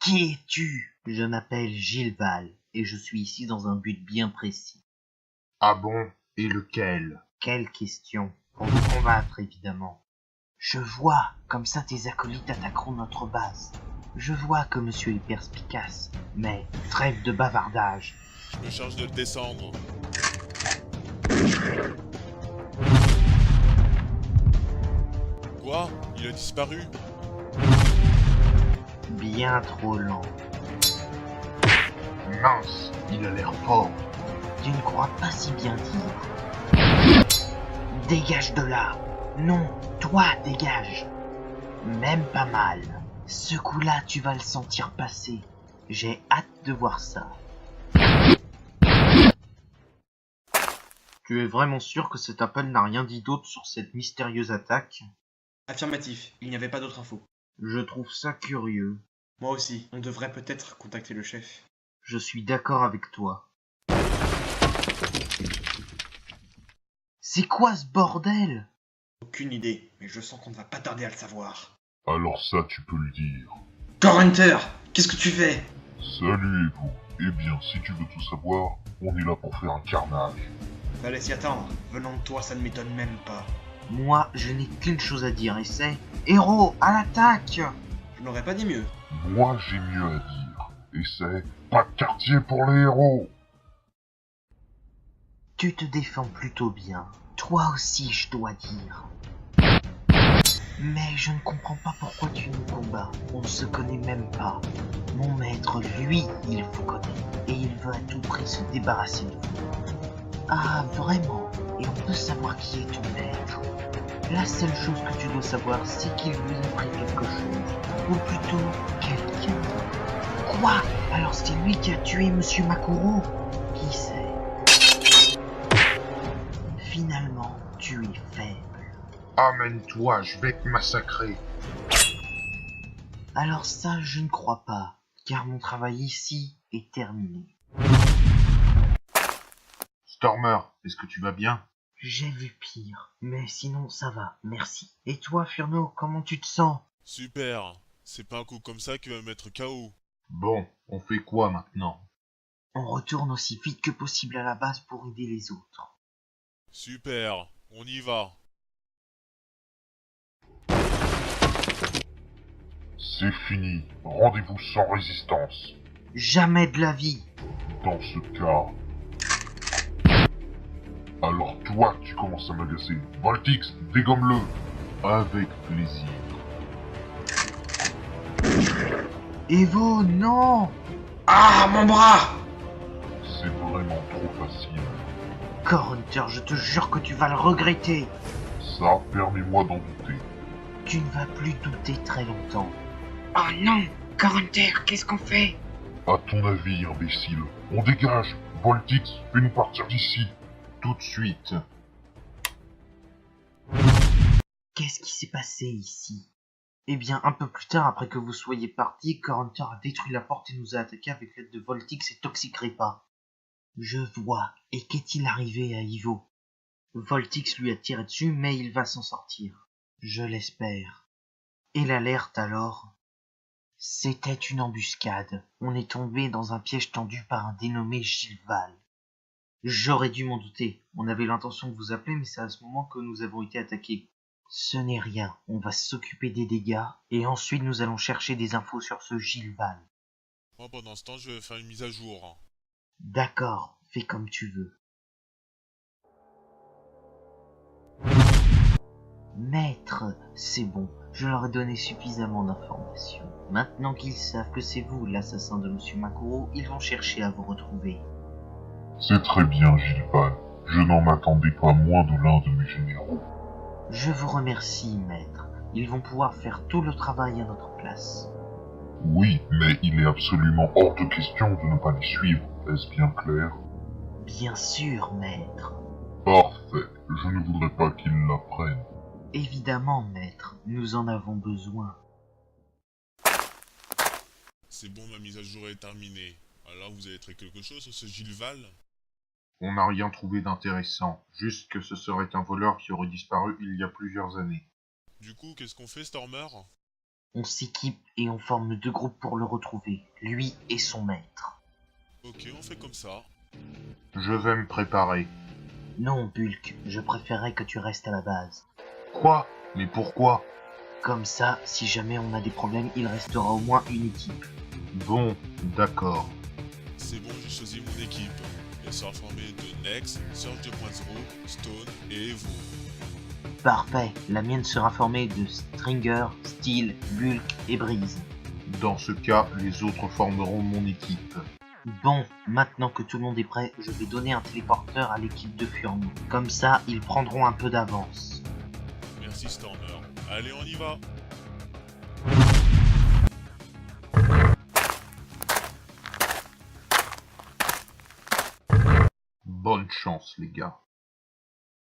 Qui es-tu? Je m'appelle Gilles Val, et je suis ici dans un but bien précis. Ah bon? Et lequel? Quelle question? Pour vous combattre, évidemment. Je vois, comme ça tes acolytes attaqueront notre base. Je vois que monsieur est perspicace, mais trêve de bavardage. Je me charge de le descendre. Quoi? Il a disparu? Bien trop lent. Mince, il a l'air fort. Tu ne crois pas si bien dire. Dégage de là. Non, toi, dégage. Même pas mal. Ce coup-là, tu vas le sentir passer. J'ai hâte de voir ça. Tu es vraiment sûr que cet appel n'a rien dit d'autre sur cette mystérieuse attaque? Affirmatif, il n'y avait pas d'autre info. Je trouve ça curieux. Moi aussi, on devrait peut-être contacter le chef. Je suis d'accord avec toi. C'est quoi ce bordel? Aucune idée, mais je sens qu'on ne va pas tarder à le savoir. Alors ça, tu peux le dire. Core Hunter, qu'est-ce que tu fais? Salut Ego. Eh bien, si tu veux tout savoir, on est là pour faire un carnage. Fallait s'y attendre. Venant de toi, ça ne m'étonne même pas. Moi, je n'ai qu'une chose à dire et c'est... Héros, à l'attaque! Je n'aurais pas dit mieux. Moi, j'ai mieux à dire. Et c'est pas de quartier pour les héros. Tu te défends plutôt bien. Toi aussi, je dois dire. Mais je ne comprends pas pourquoi tu nous combats. On ne se connaît même pas. Mon maître, lui, il vous connaît. Et il veut à tout prix se débarrasser de vous. Ah, vraiment? Et on peut savoir qui est ton maître? La seule chose que tu dois savoir, c'est qu'il vous a pris quelque chose. Ou plutôt, quelqu'un. Quoi? Alors c'est lui qui a tué Monsieur Makuro? Qui sait? Finalement, tu es faible. Amène-toi, je vais te massacrer. Alors ça, je ne crois pas, car mon travail ici est terminé. Stormer, est-ce que tu vas bien? J'ai vu pire, mais sinon ça va, merci. Et toi, Furno, comment tu te sens? Super. C'est pas un coup comme ça qui va me mettre KO. Bon, on fait quoi maintenant? On retourne aussi vite que possible à la base pour aider les autres. Super. On y va. C'est fini. Rendez-vous sans résistance. Jamais de la vie! Dans ce cas... Alors toi, tu commences à m'agacer. Voltix, dégomme-le. Avec plaisir. Evo, non! Ah, mon bras! C'est vraiment trop facile. Core Hunter, je te jure que tu vas le regretter. Ça, permets-moi d'en douter. Tu ne vas plus douter très longtemps. Oh non! Core Hunter, qu'est-ce qu'on fait? À ton avis, imbécile, on dégage. Voltix, fais-nous partir d'ici. Tout de suite. Qu'est-ce qui s'est passé ici? Eh bien, un peu plus tard, après que vous soyez partis, Core Hunter a détruit la porte et nous a attaqués avec l'aide de Voltix et Toxic Repa. Je vois. Et qu'est-il arrivé à Ivo? Voltix lui a tiré dessus, mais il va s'en sortir. Je l'espère. Et l'alerte alors? C'était une embuscade. On est tombé dans un piège tendu par un dénommé Gilles Val. J'aurais dû m'en douter. On avait l'intention de vous appeler, mais c'est à ce moment que nous avons été attaqués. Ce n'est rien. On va s'occuper des dégâts, et ensuite nous allons chercher des infos sur ce Gilles Val. Moi, pendant ce temps, je vais faire une mise à jour. D'accord, fais comme tu veux. Maître, c'est bon, je leur ai donné suffisamment d'informations. Maintenant qu'ils savent que c'est vous l'assassin de Monsieur Makuro, ils vont chercher à vous retrouver. C'est très bien, Gilvan. Je n'en attendais pas moins de l'un de mes généraux. Je vous remercie, maître. Ils vont pouvoir faire tout le travail à notre place. Oui, mais il est absolument hors de question de ne pas les suivre. Est-ce bien clair? Bien sûr, maître. Parfait. Je ne voudrais pas qu'ils l'apprennent. Évidemment, maître, nous en avons besoin. C'est bon, ma mise à jour est terminée. Alors, vous avez trouvé quelque chose sur ce Gilles Val? On n'a rien trouvé d'intéressant, juste que ce serait un voleur qui aurait disparu il y a plusieurs années. Du coup, qu'est-ce qu'on fait, Stormer? On s'équipe et on forme 2 groupes pour le retrouver, lui et son maître. Ok, on fait comme ça. Je vais me préparer. Non, Bulk, je préférerais que tu restes à la base. Quoi? Mais pourquoi? Comme ça, si jamais on a des problèmes, il restera au moins une équipe. Bon, d'accord. C'est bon, j'ai choisi mon équipe. Elle sera formée de Nex, Surge 2.0, Stone et Evo. Parfait, la mienne sera formée de Stringer, Steel, Bulk et Breeze. Dans ce cas, les autres formeront mon équipe. Bon, maintenant que tout le monde est prêt, je vais donner un téléporteur à l'équipe de Furny. Comme ça, ils prendront un peu d'avance. Merci Stormer. Allez, on y va. Bonne chance, les gars.